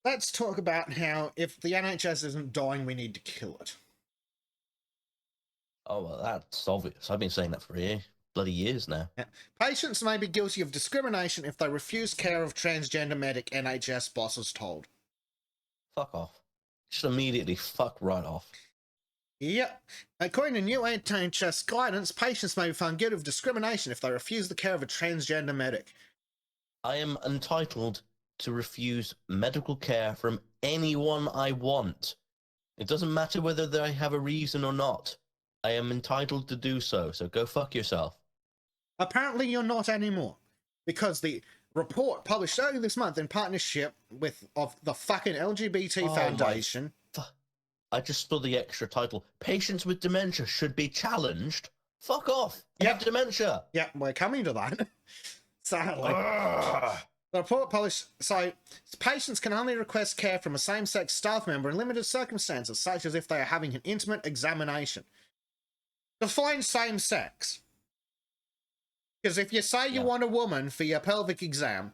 let's talk about how if the NHS isn't dying, we need to kill it. Oh, well, that's obvious. I've been saying that for bloody years now. Yeah. Patients may be guilty of discrimination if they refuse care of transgender medic, NHS bosses told. Fuck off. Just immediately fuck right off. Yep. According to new NHS guidance, patients may be found guilty of discrimination if they refuse the care of a transgender medic. I am entitled to refuse medical care from anyone I want. It doesn't matter whether they have a reason or not. I am entitled to do so, so go fuck yourself. Apparently you're not anymore, because the report published earlier this month in partnership with the fucking LGBT Foundation. I just saw the extra title. Patients with dementia should be challenged. Fuck off. I have dementia. Yeah, we're coming to that. Sadly. The report published, so patients can only request care from a same-sex staff member in limited circumstances, such as if they are having an intimate examination. Define same-sex. Because if you say you want a woman for your pelvic exam,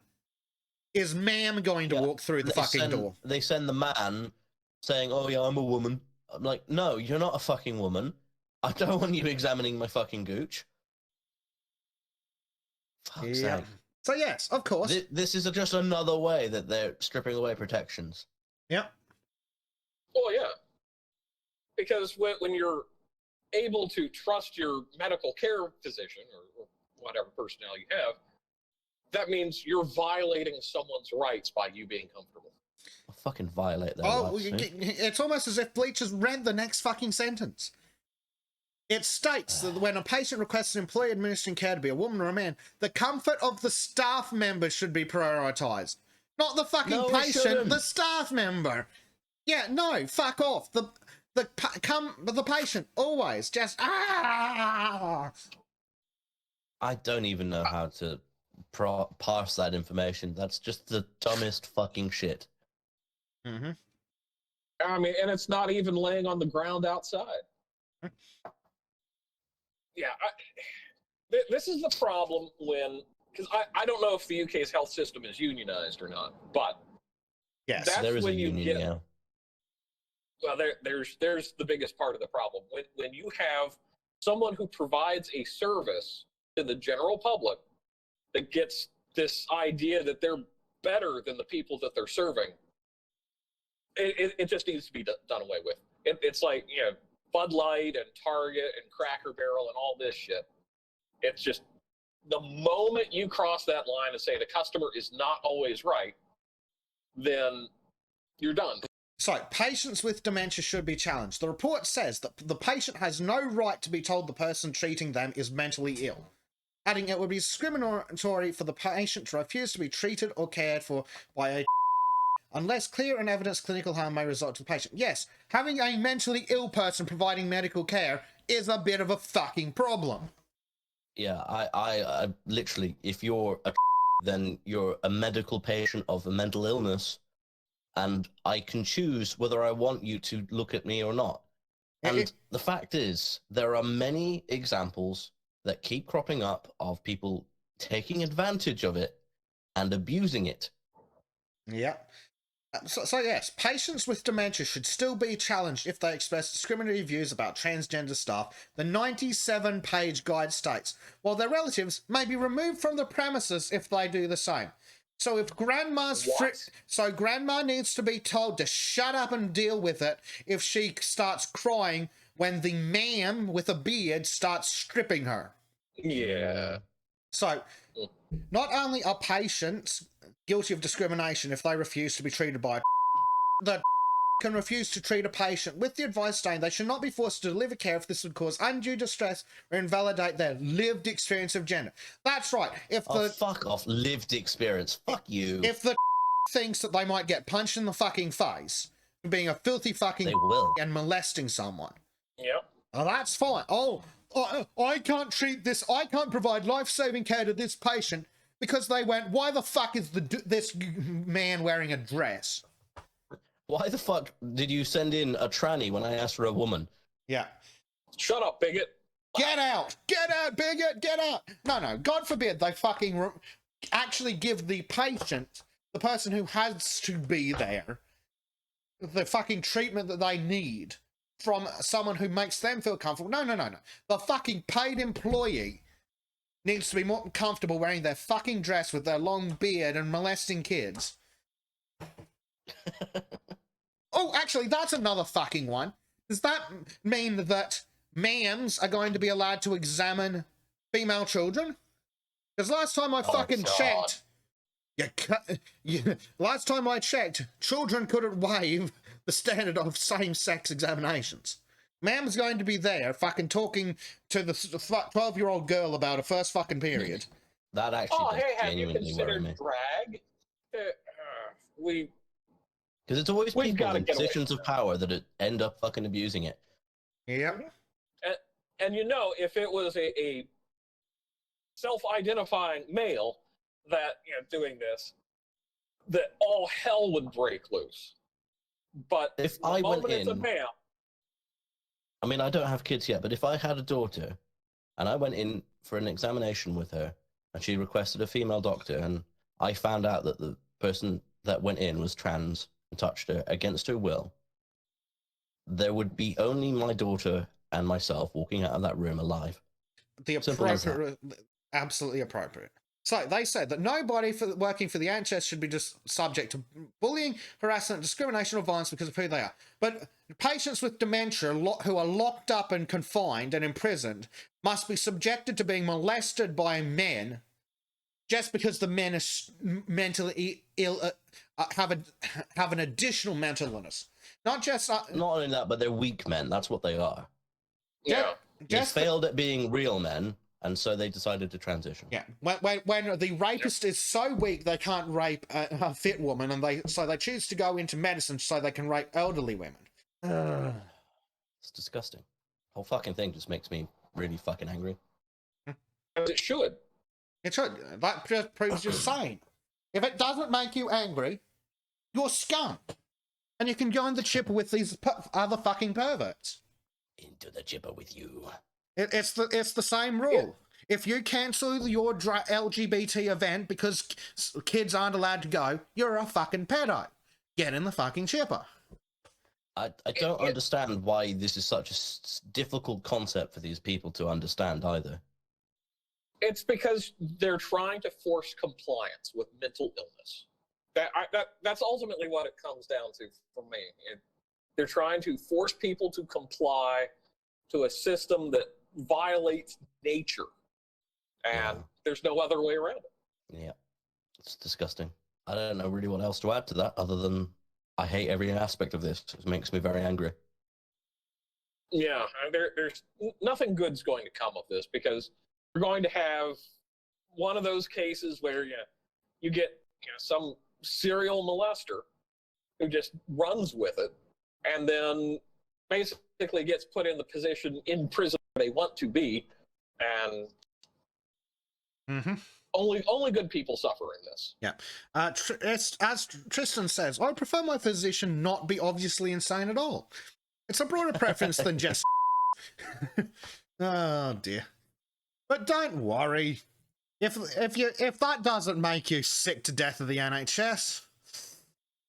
is ma'am going to walk through the fucking door? They send the man saying, oh yeah, I'm a woman. I'm like, no, you're not a fucking woman. I don't want you examining my fucking gooch. Fuck's sake. So yes, of course. This is just another way that they're stripping away protections. Yep. Well, yeah. Because when you're able to trust your medical care physician or whatever personnel you have, that means you're violating someone's rights by you being comfortable. I'll fucking violate their rights. It's almost as if Bleach has read the next fucking sentence. It states that when a patient requests an employee administering care to be a woman or a man, the comfort of the staff member should be prioritized. Not the fucking patient, the staff member. Yeah, no, fuck off. The patient, always, just, I don't even know how to parse that information. That's just the dumbest fucking shit. Mm-hmm. I mean, and it's not even laying on the ground outside. Yeah, this is the problem because I don't know if the UK's health system is unionized or not, but yes, that's there is when a you union, get. yeah. Well, there's the biggest part of the problem when you have someone who provides a service to the general public that gets this idea that they're better than the people that they're serving. It just needs to be done away with. It's like, you know, Bud Light and Target and Cracker Barrel and all this shit. It's just the moment you cross that line and say the customer is not always right, then you're done. So, patients with dementia should be challenged. The report says that the patient has no right to be told the person treating them is mentally ill, adding it would be discriminatory for the patient to refuse to be treated or cared for by a unless clear and evidence clinical harm may result to the patient. Yes, having a mentally ill person providing medical care is a bit of a fucking problem. Yeah, I literally, if you're a then you're a medical patient of a mental illness, and I can choose whether I want you to look at me or not. And the fact is, there are many examples that keep cropping up of people taking advantage of it and abusing it. Yeah. So yes, patients with dementia should still be challenged if they express discriminatory views about transgender staff, the 97-page guide states, while their relatives may be removed from the premises if they do the same. So if grandma's grandma needs to be told to shut up and deal with it if she starts crying when the ma'am with a beard starts stripping her. Yeah. So not only are patients guilty of discrimination if they refuse to be treated by that can refuse to treat a patient with the advice saying they should not be forced to deliver care if this would cause undue distress or invalidate their lived experience of gender. That's right. If fuck off, lived experience. Fuck you. If the thinks that they might get punched in the fucking face for being a filthy fucking and molesting someone. Yep. Oh, that's fine. I can't treat this. I can't provide life-saving care to this patient because they went, why the fuck is this man wearing a dress? Why the fuck did you send in a tranny when I asked for a woman? Yeah. Shut up, bigot. Get out! Get out, bigot! Get out! No, God forbid they fucking actually give the patient the person who has to be there the fucking treatment that they need from someone who makes them feel comfortable. No. The fucking paid employee needs to be more comfortable wearing their fucking dress with their long beard and molesting kids. Oh, actually, that's another fucking one. Does that mean that mams are going to be allowed to examine female children? Because last time I fucking checked, last time I checked, children couldn't waive the standard of same-sex examinations. Mam's going to be there fucking talking to the 12-year-old girl about her first fucking period. That actually have you genuinely worry considered me. drag? Because it's always We've people gotta in get away positions from of power that end up fucking abusing it. Yep. And you know, if it was a self-identifying male that doing this, that all hell would break loose. But If the I went moment it's a in, male, I mean, I don't have kids yet, but if I had a daughter and I went in for an examination with her and she requested a female doctor and I found out that the person that went in was trans and touched her against her will, there would be only my daughter and myself walking out of that room alive. The Simple as that. appropriate, absolutely appropriate. So they said that nobody working for the NHS should be just subject to bullying, harassment, discrimination, or violence because of who they are. But patients with dementia who are locked up and confined and imprisoned must be subjected to being molested by men just because the men are mentally ill, have an additional mental illness. Not just Not only that, but they're weak men. That's what they are. yeah. They failed at being real men, and so they decided to transition. Yeah, when the rapist is so weak they can't rape a fit woman, and they choose to go into medicine so they can rape elderly women. It's disgusting. The whole fucking thing just makes me really fucking angry. As it should. It should. That just proves you're sane. If it doesn't make you angry, you're scum, and you can go in the chipper with these other fucking perverts. Into the chipper with you. It's the same rule. Yeah. If you cancel your LGBT event because kids aren't allowed to go, you're a fucking pedo. Get in the fucking chipper. I don't understand why this is such a difficult concept for these people to understand either. It's because they're trying to force compliance with mental illness. That's ultimately what it comes down to for me. They're trying to force people to comply to a system that violates nature. And there's no other way around it. Yeah, it's disgusting. I don't know really what else to add to that other than I hate every aspect of this. It makes me very angry. Yeah, there's nothing good's going to come of this because we're going to have one of those cases where you get some serial molester who just runs with it and then basically gets put in the position in prison where they want to be, and only good people suffer in this. Yeah. As Tristan says, I prefer my physician not be obviously insane at all. It's a broader preference than just oh dear. But don't worry. If that doesn't make you sick to death of the NHS,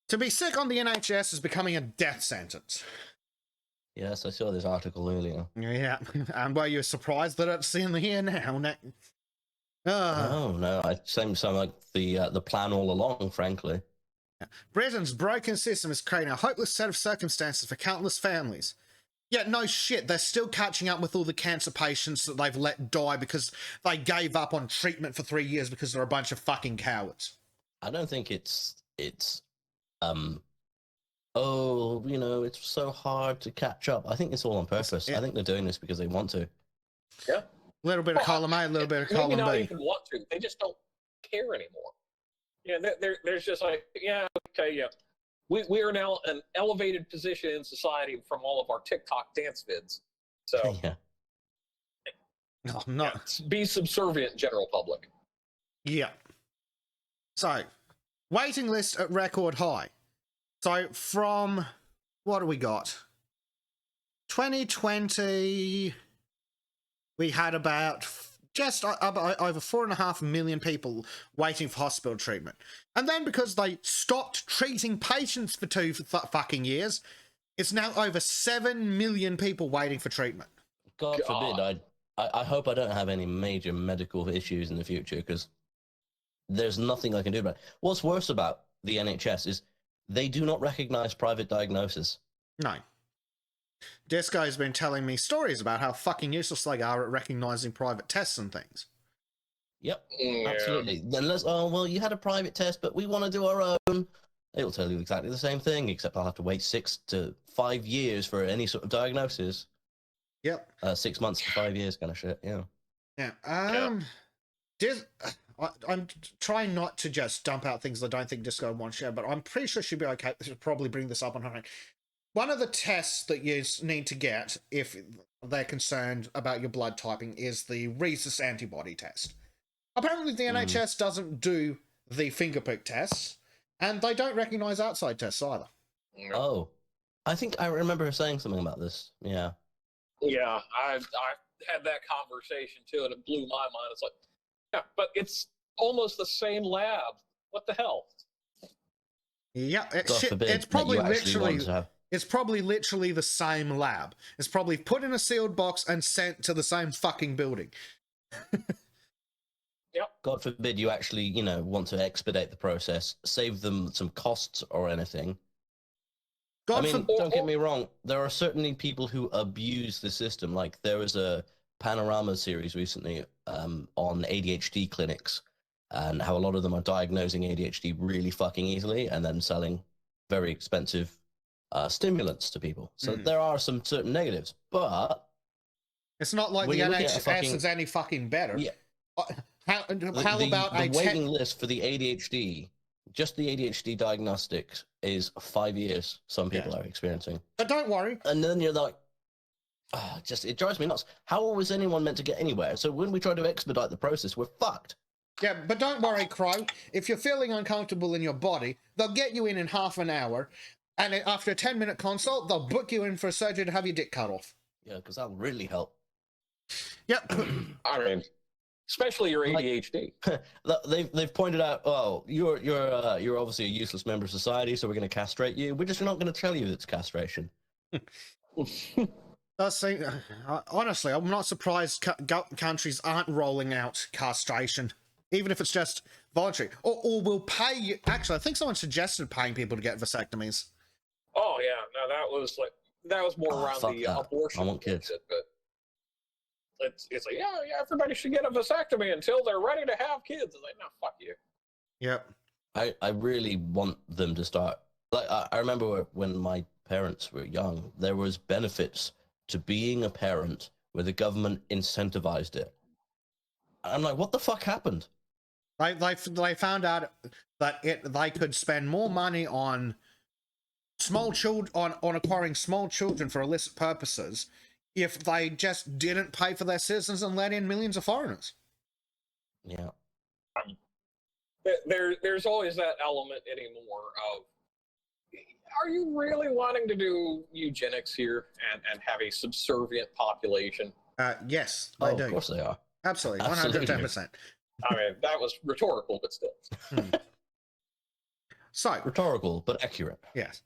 to be sick on the NHS is becoming a death sentence. Yes, I saw this article earlier. Yeah, and were you surprised that it's in here now? No, it seems like the plan all along, frankly. Britain's broken system is creating a hopeless set of circumstances for countless families. Yet no shit, they're still catching up with all the cancer patients that they've let die because they gave up on treatment for 3 years because they're a bunch of fucking cowards. I don't think it's it's so hard to catch up. I think it's all on purpose. I think they're doing this because they want to. Yeah. A little bit of column A, a little bit of column B. Maybe not even want to. They just don't care anymore. There's just like, we are now an elevated position in society from all of our TikTok dance vids. So yeah. No, not be subservient, general public. Yeah. So, waiting list at record high. So from what do we got? 2020, we had about just over 4.5 million people waiting for hospital treatment. And then because they stopped treating patients for 2 fucking years, it's now over 7 million people waiting for treatment. God forbid, I hope I don't have any major medical issues in the future, because there's nothing I can do about it. What's worse about the NHS is they do not recognize private diagnosis. No. Disco's been telling me stories about how fucking useless they are at recognizing private tests and things. Yep, Yeah. absolutely. Unless, oh, well, you had a private test, but we want to do our own. It'll tell you exactly the same thing, except I'll have to wait 6 to 5 years for any sort of diagnosis. Yep. 6 months to 5 years kind of shit, yeah. Yeah. I'm trying not to just dump out things I don't think Disco wants to share, but I'm pretty sure she'll be okay. She'll probably bring this up on her own. One of the tests that you need to get if they're concerned about your blood typing is the rhesus antibody test. Apparently the NHS doesn't do the finger prick tests, and they don't recognise outside tests either. Oh, I think I remember her saying something about this. Yeah. Yeah, I had that conversation too, and it blew my mind. It's like, yeah, but it's almost the same lab. What the hell? Yeah, God forbid it's probably that you actually literally want to have... it's probably literally the same lab. It's probably put in a sealed box and sent to the same fucking building. Yep. God forbid you actually, you know, want to expedite the process, save them some costs or anything. Don't get me wrong. There are certainly people who abuse the system. Like, there was a Panorama series recently on ADHD clinics and how a lot of them are diagnosing ADHD really fucking easily and then selling very expensive stimulants to people. So there are some certain negatives, but it's not like the NHS is any fucking better. Yeah. How about the waiting list for the ADHD? Just the ADHD diagnostics is 5 years. Some people are experiencing. But don't worry. And then you're like, it drives me nuts. How was anyone meant to get anywhere? So when we try to expedite the process, we're fucked. Yeah, but don't worry, Crow. If you're feeling uncomfortable in your body, they'll get you in half an hour, and after a 10-minute consult, they'll book you in for a surgery to have your dick cut off. Yeah, because that'll really help. Yep. I mean, especially your ADHD. They've pointed out, oh, you're obviously a useless member of society, so we're going to castrate you. We're just not going to tell you it's castration. Honestly, I'm not surprised countries aren't rolling out castration, even if it's just voluntary, or will pay you. Actually, I think someone suggested paying people to get vasectomies. Oh yeah, no, that was more around the abortion. I want kids. But it's like, yeah, everybody should get a vasectomy until they're ready to have kids. It's like, no, fuck you. Yep. I really want them to start. Like, I remember when my parents were young, there was benefits to being a parent where the government incentivized it. I'm like, what the fuck happened? They found out that they could spend more money on small children on acquiring small children for illicit purposes if they just didn't pay for their citizens and let in millions of foreigners. Yeah. There's always that element anymore of, are you really wanting to do eugenics here and have a subservient population? Yes, they do. Of course they are. Absolutely, 110%. I mean, that was rhetorical, but still. So rhetorical, but accurate. Yes.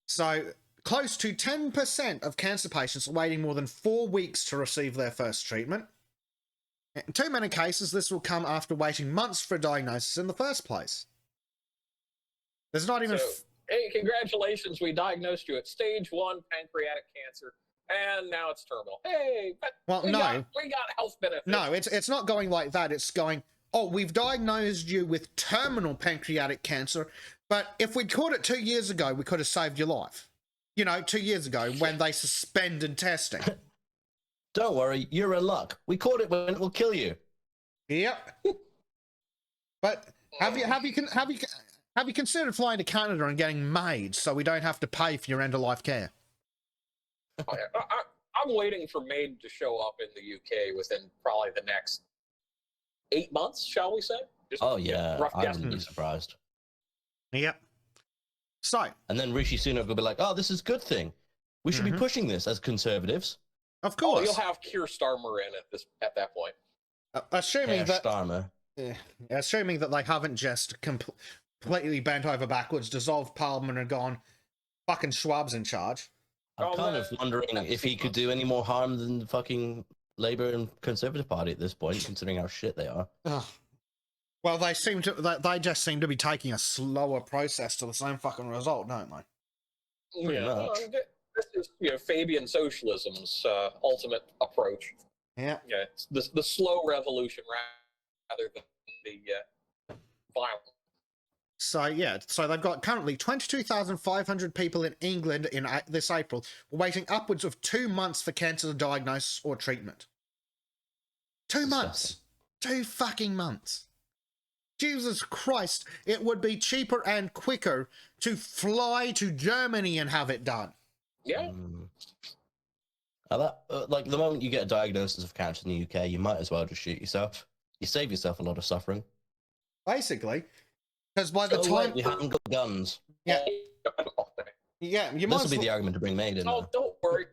So close to 10% of cancer patients are waiting more than 4 weeks to receive their first treatment. In too many cases, this will come after waiting months for a diagnosis in the first place. There's not even... hey, congratulations, we diagnosed you at stage 1 pancreatic cancer, and now it's terminal. Hey, but we got health benefits. No, it's not going like that. It's going, oh, we've diagnosed you with terminal pancreatic cancer, but if we'd caught it 2 years ago, we could have saved your life. 2 years ago when they suspended testing. Don't worry, you're in luck. We caught it when it will kill you. Yep. But have you considered flying to Canada and getting MAID so we don't have to pay for your end-of-life care? I'm waiting for MAID to show up in the UK within probably the next 8 months, shall we say? I wouldn't be surprised. Yep. So. And then Rishi Sunak will be like, oh, this is a good thing. We should be pushing this as conservatives. Of course. Oh, you'll have Keir Starmer in at that point. Assuming Herr that Starmer. assuming that they haven't just completely bent over backwards, dissolved Parliament, and gone fucking Schwab's in charge. I'm Oh, kind of wondering if he could do any more harm than the fucking Labour and Conservative Party at this point, considering how shit they are. Well, they just seem to be taking a slower process to the same fucking result, don't they? Pretty much. Well, this is Fabian socialism's ultimate approach. Yeah. Yeah, it's the slow revolution rather than the violent. So they've got currently 22,500 people in England in this April waiting upwards of 2 months for cancer diagnosis or treatment. 2 months. 2 fucking months. Jesus Christ, it would be cheaper and quicker to fly to Germany and have it done. Yeah. Now like the moment you get a diagnosis of cancer in the UK, you might as well just shoot yourself. You save yourself a lot of suffering. Basically. Because by the time you haven't got guns. Yeah. Yeah, you might. This will be the argument to bring made in. Oh, don't worry.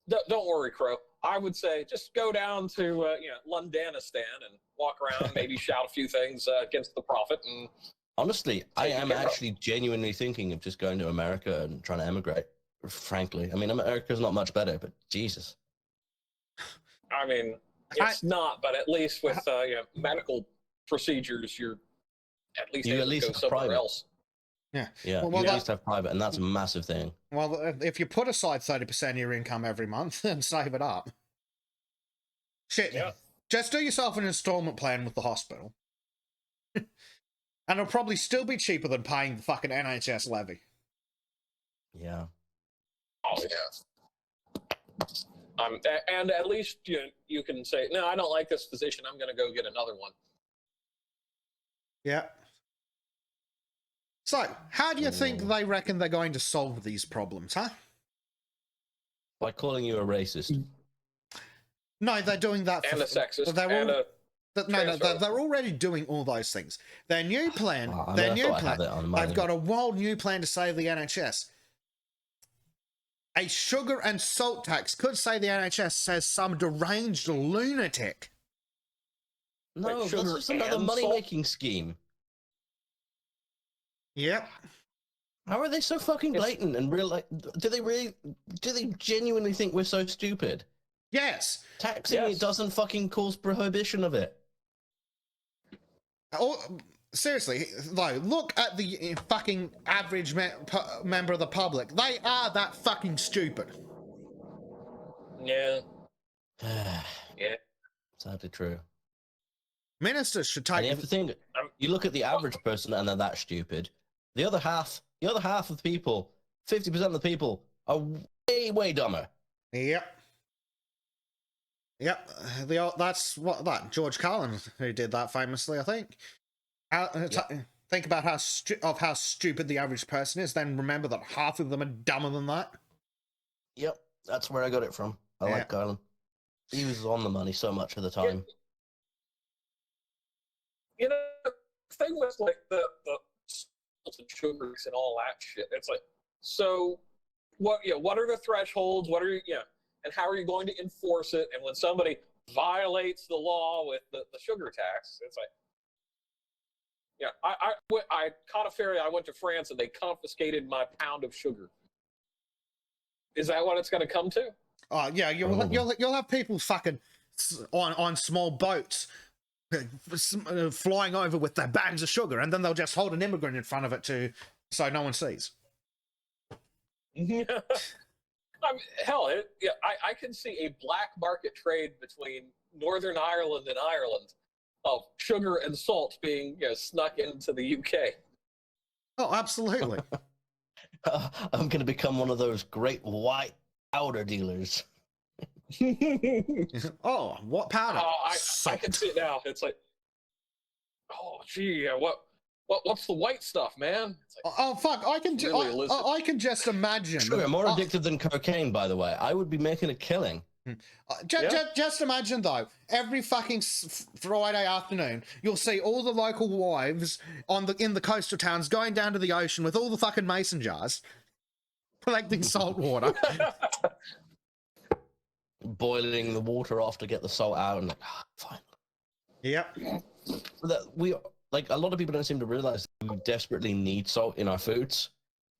Don't worry, Crow. I would say just go down to Londonistan and walk around, maybe shout a few things against the prophet. And honestly, I am actually genuinely thinking of just going to America and trying to emigrate. Frankly, I mean, America's not much better, but Jesus. I mean, it's not, but at least with medical procedures, you're at least able to go somewhere private. Else. Yeah. Yeah, you at least have private, and that's a massive thing. Well, if you put aside 30% of your income every month and save it up, shit, just do yourself an installment plan with the hospital. And it'll probably still be cheaper than paying the fucking NHS levy. Yeah. Oh, yeah. And at least you can say, no, I don't like this physician. I'm going to go get another one. Yeah. So, how do you think they reckon they're going to solve these problems, huh? By calling you a racist. No, they're doing that and a sexist. They're already doing all those things. Their new plan, they've got a wild new plan to save the NHS. A sugar and salt tax could say the NHS says some deranged lunatic. No, that's just another money-making scheme. Yep. How are they so fucking blatant and real? Like, do they genuinely think we're so stupid? Yes. Taxing it doesn't fucking cause prohibition of it. Seriously, though, look at the fucking average member of the public. They are that fucking stupid. Yeah. Yeah. Sadly true. Ministers should take. And you have to think. You look at the average person, and they're that stupid. The other half of the people, 50% of the people, are way, way dumber. Yep. That's that George Carlin who did that famously, I think. Think about how stupid the average person is, then remember that half of them are dumber than that. Yep, that's where I got it from. I like Carlin. He was on the money so much of the time. You know, the thing was like the and sugars and all that shit. It's like, so what are the thresholds? What are and how are you going to enforce it? And when somebody violates the law with the sugar tax, it's like, I caught a ferry. I went to France and they confiscated my pound of sugar. Is that what it's going to come to? Oh yeah, you'll have people fucking on small boats flying over with their bags of sugar, and then they'll just hold an immigrant in front of it so no one sees. Yeah. Hell, I can see a black market trade between Northern Ireland and Ireland of sugar and salt being snuck into the UK. Oh, absolutely. I'm going to become one of those great white powder dealers. Oh, what powder? I can see it now. It's like, oh, gee, what's the white stuff, man? Like, oh, fuck! I can just imagine. Sugar, more addictive than cocaine, by the way. I would be making a killing. Just imagine though, every fucking Friday afternoon, you'll see all the local wives in the coastal towns going down to the ocean with all the fucking mason jars, collecting salt water. Boiling the water off to get the salt out, and fine. Yep. That we like a lot of people don't seem to realize that we desperately need salt in our foods.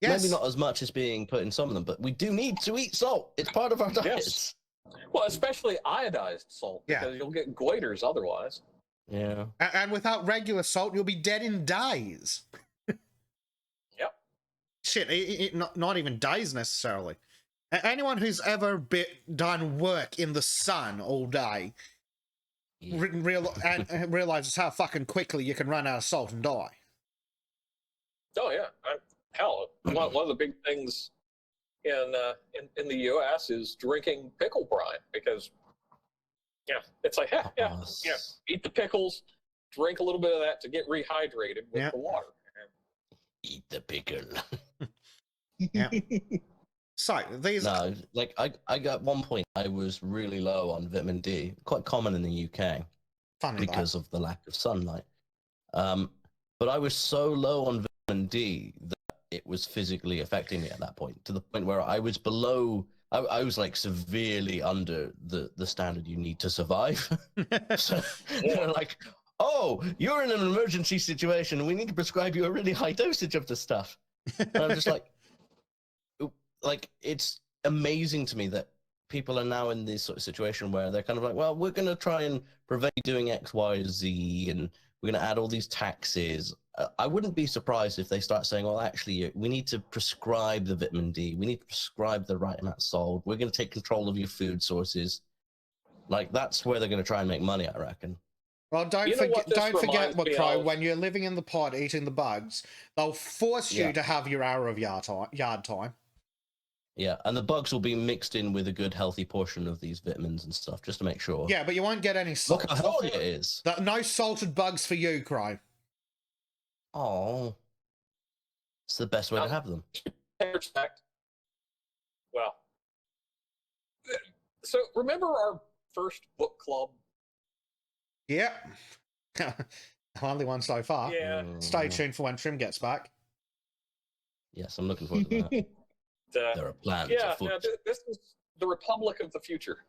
Yes. Maybe not as much as being put in some of them, but we do need to eat salt. It's part of our diets. Yes. Well, especially iodized salt, Yeah. because you'll get goiters otherwise. Yeah. And without regular salt, you'll be dead in days. Yep. Shit, not even days necessarily. Anyone who's ever done work in the sun all day Yeah. realizes how fucking quickly you can run out of salt and die. Oh yeah. Hell, one of the big things in the U.S. is drinking pickle brine, because it's like eat the pickles, drink a little bit of that to get rehydrated with the water. Eat the pickle. Yeah. So these like I got one point I was really low on vitamin D, quite common in the UK because of the lack of sunlight. But I was so low on vitamin D that it was physically affecting me at that point, to the point where I was below. I was like severely under the standard you need to survive. So they're like, "Oh, you're in an emergency situation, and we need to prescribe you a really high dosage of this stuff." And I'm just like, it's amazing to me that people are now in this sort of situation where they're kind of like, well, we're going to try and prevent you doing X, Y, Z, and we're going to add all these taxes. I wouldn't be surprised if they start saying, well, actually, we need to prescribe the vitamin D. We need to prescribe the right amount of salt. We're going to take control of your food sources. Like, that's where they're going to try and make money, I reckon. Well, don't forget, McCrow, when you're living in the pod eating the bugs, they'll force you to have your hour of yard time. Yeah, and the bugs will be mixed in with a good, healthy portion of these vitamins and stuff, just to make sure. Yeah, but you won't get any salt. Look how healthy it is. No salted bugs for you, Crow. Oh, it's the best way to have them. Well, so remember our first book club? Yep. Only one so far. Yeah. Stay tuned for when Trim gets back. Yes, I'm looking forward to that. There are plans. Yeah, this is the Republic of the future.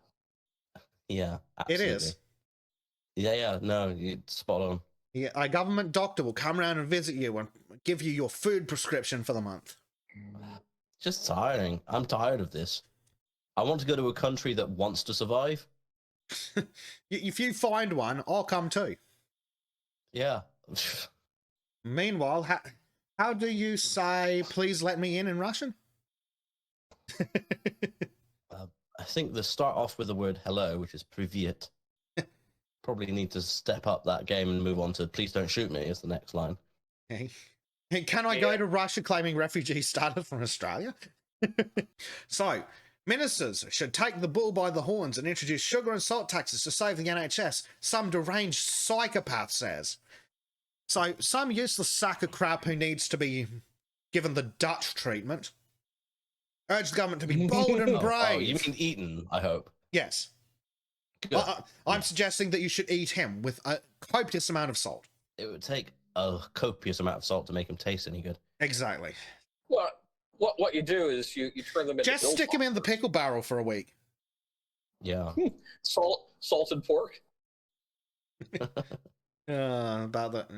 Yeah, absolutely. It is. Yeah, no, it's spot on. Yeah, a government doctor will come around and visit you and give you your food prescription for the month. Just tiring. I'm tired of this. I want to go to a country that wants to survive. If you find one, I'll come too. Yeah. Meanwhile, how do you say, please let me in Russian? I think the start off with the word hello, which is privyet. Probably need to step up that game and move on to please don't shoot me is the next line. Okay. Can I go to Russia claiming refugee status from Australia? So, ministers should take the bull by the horns and introduce sugar and salt taxes to save the NHS, some deranged psychopath says. So, some useless sack of crap who needs to be given the Dutch treatment urge the government to be bold and brave. Oh, you mean eaten, I hope. Yes. I'm suggesting that you should eat him with a copious amount of salt. It would take a copious amount of salt to make him taste any good. Exactly. Well, what you do is you turn them into just stick him in the pickle barrel for a week. Yeah. Salted pork. About that.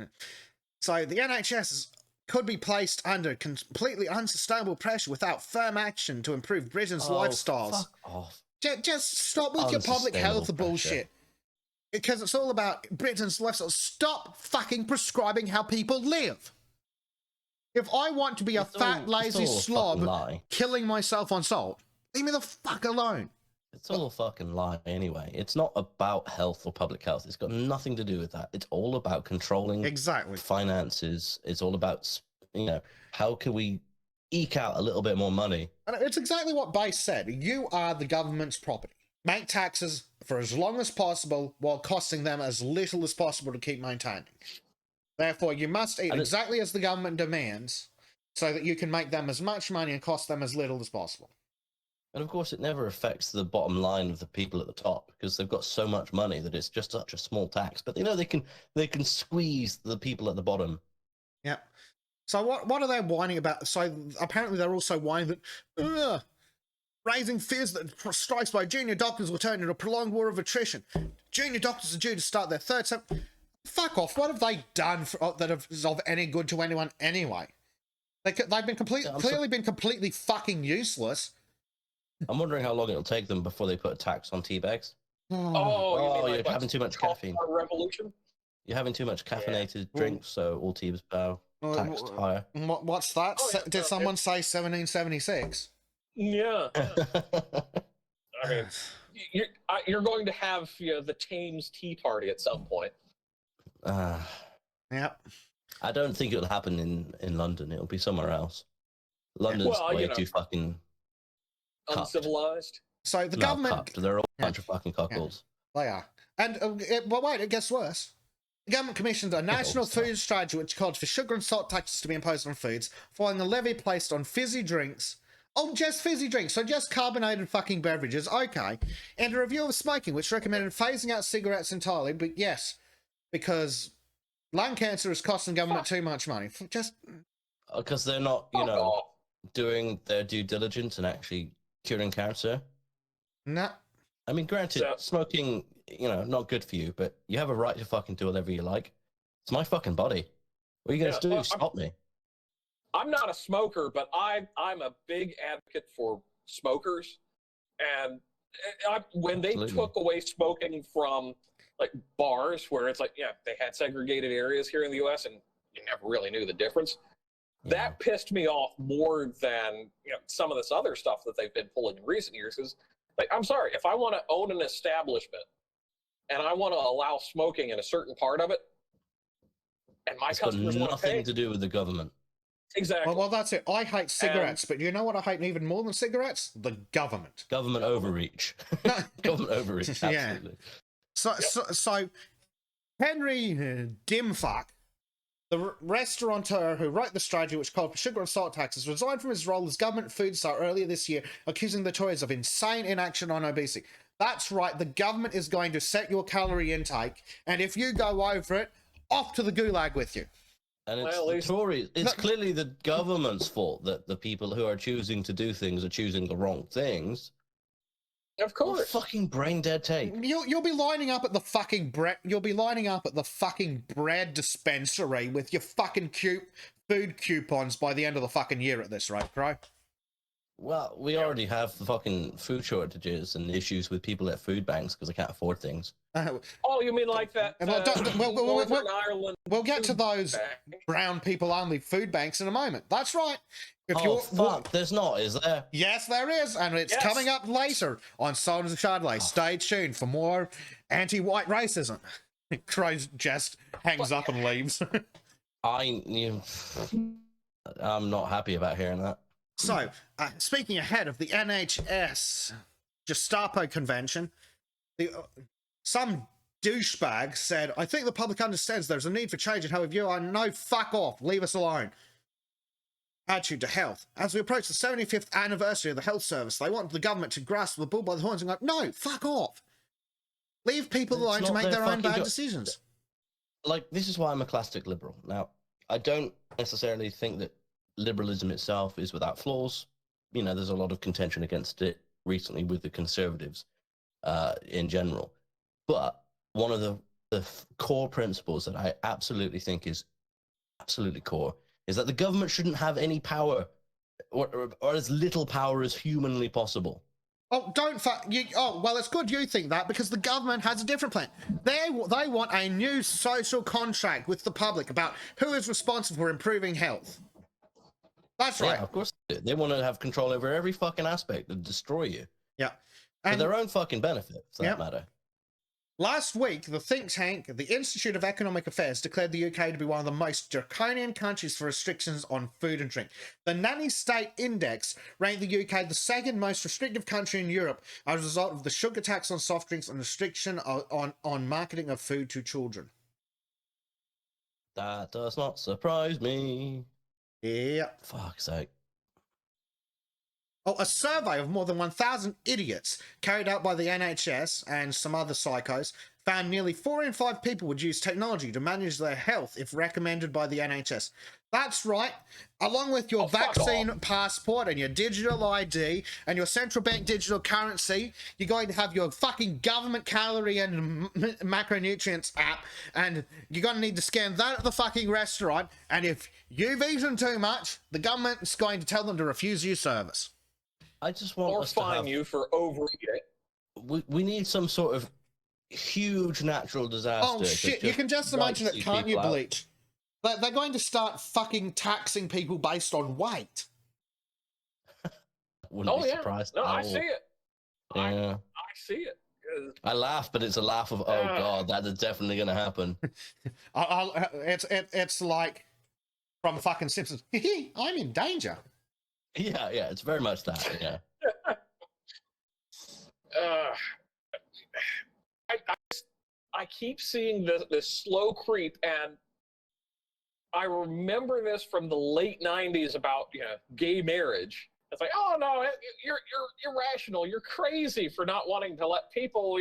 So the NHS could be placed under completely unsustainable pressure without firm action to improve Britain's lifestyles. Fuck off. Just stop with your public health bullshit. Because it's all about Britain's lifestyle. Stop fucking prescribing how people live. If I want to be a fat, lazy slob killing myself on salt, leave me the fuck alone. It's all a fucking lie anyway. It's not about health or public health. It's got nothing to do with that. It's all about controlling finances. It's all about, how can we eke out a little bit more money? And it's exactly what Base said. You are the government's property. Make taxes for as long as possible while costing them as little as possible to keep maintaining. Therefore, you must eat exactly as the government demands so that you can make them as much money and cost them as little as possible. And of course, it never affects the bottom line of the people at the top because they've got so much money that it's just such a small tax. But they can squeeze the people at the bottom. Yep. So what are they whining about? So apparently they're also whining that raising fears that strikes by junior doctors will turn into a prolonged war of attrition. Junior doctors are due to start their third sem. Fuck off. What have they done that is of any good to anyone anyway? They've been clearly been completely fucking useless. I'm wondering how long it'll take them before they put a tax on tea bags. Oh, you mean like you're having too much caffeine. Revolution? You're having too much caffeinated drinks, so all tea are taxed higher. What's that? Did someone say 1776? Yeah. I mean, you're going to have the Thames Tea Party at some point. Yep. I don't think it'll happen in London. It'll be somewhere else. London's way too fucking uncivilized. So the government... Cupped. They're all a bunch of fucking cuckolds. Yeah, they are. And, wait, it gets worse. The government commissioned a national food strategy which called for sugar and salt taxes to be imposed on foods, following a levy placed on fizzy drinks. Oh, just fizzy drinks, so just carbonated fucking beverages, okay. And a review of smoking, which recommended phasing out cigarettes entirely, but yes, because lung cancer is costing government too much money. Just... Because they're not, doing their due diligence and actually curing cancer. No. I mean, granted, smoking, not good for you, but you have a right to fucking do whatever you like. It's my fucking body. What are you going to do? Stop me. I'm not a smoker, but I'm a big advocate for smokers. And when they took away smoking from like bars where it's like, they had segregated areas here in the US and you never really knew the difference. That pissed me off more than some of this other stuff that they've been pulling in recent years. Because, I'm sorry, if I want to own an establishment and I want to allow smoking in a certain part of it, and my customers want to pay, nothing to do with the government. Exactly. Well, that's it. I hate cigarettes, but you know what I hate even more than cigarettes? The government. Government overreach. Government overreach. Absolutely. So Henry Dimfuck, the restaurateur who wrote the strategy which called for sugar and salt taxes, resigned from his role as government food czar earlier this year, accusing the Tories of insane inaction on obesity. That's right, the government is going to set your calorie intake, and if you go over it, off to the gulag with you. And it's the Tories. It's clearly the government's fault that the people who are choosing to do things are choosing the wrong things. Of course. What fucking brain dead take. You'll be lining up at the fucking bread. You'll be lining up at the fucking bread dispensary with your fucking food coupons by the end of the fucking year at this rate, right? Well, we already have the fucking food shortages and issues with people at food banks because they can't afford things. Oh, you mean like that? Northern Ireland. We'll get to those brown people only food banks in a moment. That's right. There's not, is there? Yes, there is, and it's coming up later on Soldiers of Chardonnay. Stay tuned for more anti-white racism. Crow just hangs up and leaves. I'm not happy about hearing that. So, speaking ahead of the NHS Gestapo convention, some douchebag said, "I think the public understands there's a need for change in how we view our no, fuck off, leave us alone attitude to health. As we approach the 75th anniversary of the health service, they want the government to grasp the bull by the horns and go, no, fuck off. Leave people alone to make their own bad decisions." Like, this is why I'm a classic liberal. Now, I don't necessarily think that liberalism itself is without flaws. There's a lot of contention against it recently with the conservatives in general. But one of the core principles that I absolutely think is absolutely core is that the government shouldn't have any power or as little power as humanly possible. Oh, well, it's good you think that, because the government has a different plan. They want a new social contract with the public about who is responsible for improving health. That's right. Yeah, of course they do. They want to have control over every fucking aspect and destroy you. Yeah. For their own fucking benefit, for that matter. Last week, the think tank, the Institute of Economic Affairs, declared the UK to be one of the most draconian countries for restrictions on food and drink. The Nanny State Index ranked the UK the second most restrictive country in Europe as a result of the sugar tax on soft drinks and restriction on marketing of food to children. That does not surprise me. Yeah. Fuck's sake. Oh, a survey of more than 1,000 idiots carried out by the NHS and some other psychos found nearly 4 in 5 people would use technology to manage their health if recommended by the NHS. That's right. Along with your vaccine passport and your digital ID and your central bank digital currency, you're going to have your fucking government calorie and macronutrients app, and you're going to need to scan that at the fucking restaurant, and if you've eaten too much, the government's going to tell them to refuse you service. I just want or us to fine have, you for overeating. we need some sort of huge natural disaster. Oh shit, you can just imagine it, can't you, Bleach? They're going to start fucking taxing people based on weight. Wouldn't be surprised. No, I see it. Yeah. I see it. I laugh, but it's a laugh of, oh god, that is definitely going to happen. It's like from fucking Simpsons. I'm in danger. Yeah, it's very much that. Yeah. I keep seeing this slow creep, and I remember this from the late '90s about gay marriage. It's like, oh no, you're irrational. You're crazy for not wanting to let people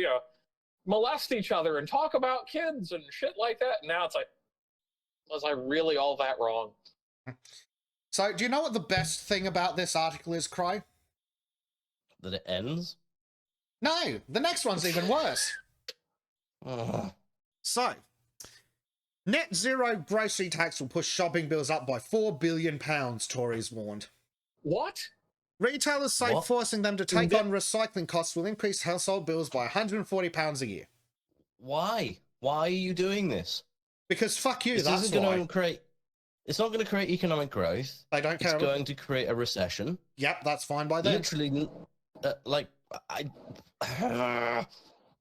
molest each other and talk about kids and shit like that. And now it's like, was I really all that wrong? So, do you know what the best thing about this article is, Cry? That it ends? No, the next one's even worse. So, net zero grocery tax will push shopping bills up by £4 billion, Tories warned. What? Retailers say forcing them to take on recycling costs will increase household bills by £140 a year. Why? Why are you doing this? Because fuck you, This isn't going to create... It's not going to create economic growth. They don't care. It's going to create a recession. Yep, that's fine by them. Literally,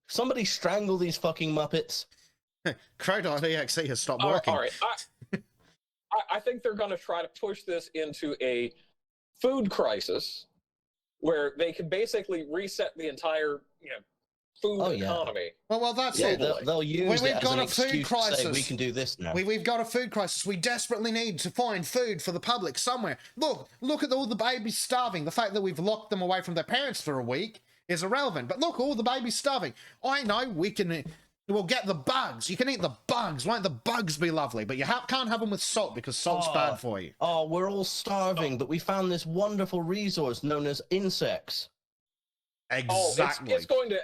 somebody strangle these fucking Muppets. Crow.exe has stopped working. All right. I think they're going to try to push this into a food crisis where they can basically reset the entire food economy. Well, that's it. They'll use we've it got as an excuse to say we can do this now. We've got a food crisis. We desperately need to find food for the public somewhere. Look at all the babies starving. The fact that we've locked them away from their parents for a week is irrelevant. But look, all the babies starving. I know we'll get the bugs. You can eat the bugs. Won't the bugs be lovely? But you can't have them with salt because salt's bad for you. Oh, we're all starving, but we found this wonderful resource known as insects. Exactly. It's going to...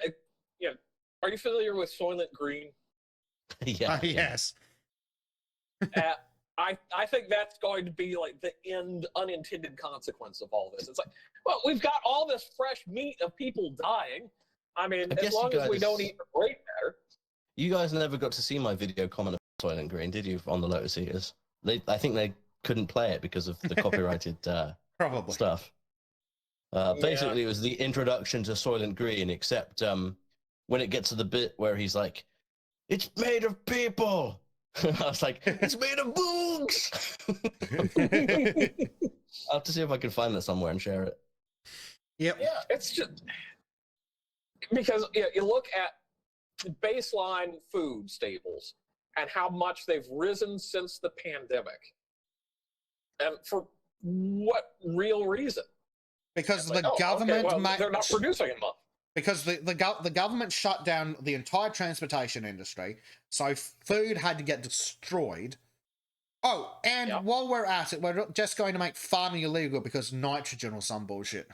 Are you familiar with Soylent Green? Yeah. Yes. I think that's going to be like the unintended consequence of all this. It's like, well, we've got all this fresh meat of people dying. I mean, as long as we don't eat the great matter. You guys never got to see my video comment of Soylent Green, did you, on the Lotus Eaters? I think they couldn't play it because of the copyrighted Probably stuff. Basically, it was the introduction to Soylent Green, except when it gets to the bit where he's like, "It's made of people." I was like, "It's made of boogs." I'll have to see if I can find that somewhere and share it. Yep. Yeah, it's just because you look at baseline food staples and how much they've risen since the pandemic, and for what real reason? Because the government they're not producing enough. Because the government shut down the entire transportation industry, so food had to get destroyed. Oh, and while we're at it, we're just going to make farming illegal because nitrogen or some bullshit.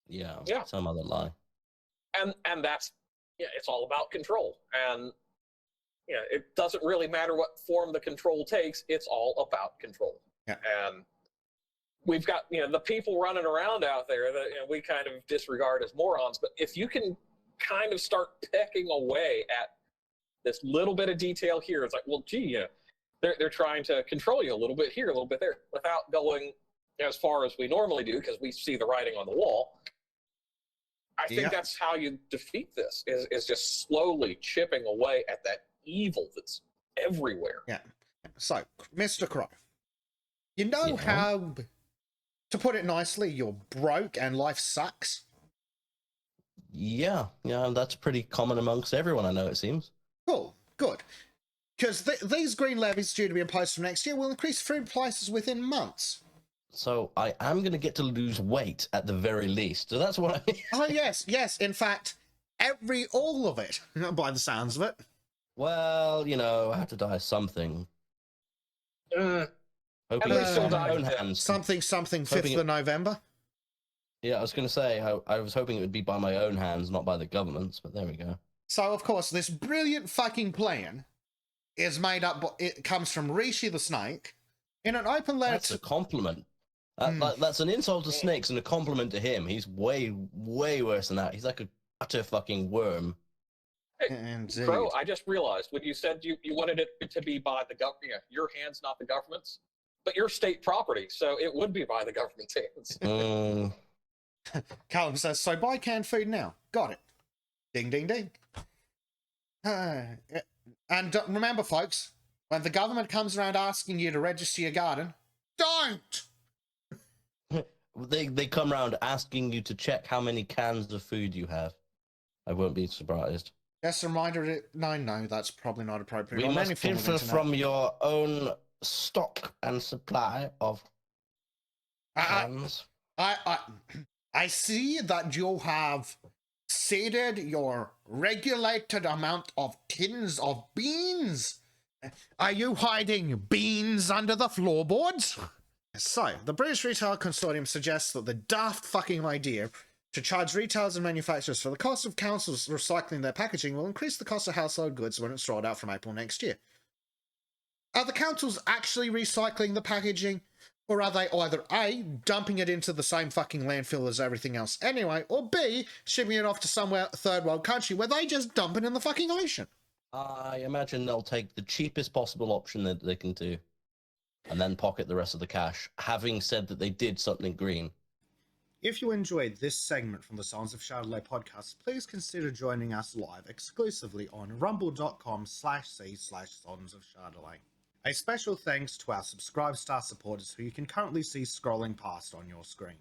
Yeah, some other lie. And that's it's all about control. And it doesn't really matter what form the control takes. It's all about control. Yeah. And we've got the people running around out there that we kind of disregard as morons. But if you can kind of start pecking away at this little bit of detail here, it's like, well, gee, they're trying to control you a little bit here, a little bit there, without going as far as we normally do because we see the writing on the wall. I think that's how you defeat this: is just slowly chipping away at that evil that's everywhere. Yeah. So, Mr. Crow, you know how, to put it nicely, you're broke and life sucks? Yeah, that's pretty common amongst everyone I know, it seems. Cool, good. Because these green levies due to be imposed from next year will increase food prices within months. So I am going to get to lose weight at the very least. So that's what I mean. Oh, yes. In fact, all of it, by the sounds of it. Well, you know, I have to die something. At Hoping least it's you'll by my die own fit. hands. Something, Hoping 5th of November. Yeah, I was going to say, I was hoping it would be by my own hands, not by the government's, but there we go. So, of course, this brilliant fucking plan is made up, it comes from Rishi the Snake in an open letter That's a compliment. Hmm. That's an insult to snakes and a compliment to him. He's way, way worse than that. He's like a utter fucking worm. Indeed. Crow, I just realized when you said you wanted it to be by the government, your hands, not the government's, but your state property, so it would be by the government's hands. Mm, Callum says, so buy canned food now. Got it. Ding, ding, ding. And remember, folks, when the government comes around asking you to register your garden, don't! they come around asking you to check how many cans of food you have. I won't be surprised. Just a reminder, no, that's probably not appropriate. We on must any form of differ internet. from your own stock and supply of cans. I see that you have seeded your regulated amount of tins of beans. Are you hiding beans under the floorboards? So, the British Retail Consortium suggests that the daft fucking idea to charge retailers and manufacturers for the cost of councils recycling their packaging will increase the cost of household goods when it's rolled out from April next year. Are the councils actually recycling the packaging? Or are they either A, dumping it into the same fucking landfill as everything else anyway, or B, shipping it off to somewhere third world country where they just dump it in the fucking ocean? I imagine they'll take the cheapest possible option that they can do and then pocket the rest of the cash, having said that they did something green. If you enjoyed this segment from the Sons of Chardonnay podcast, please consider joining us live exclusively on rumble.com/c/Sons of Chardonnay. A special thanks to our subscribe star supporters who you can currently see scrolling past on your screen.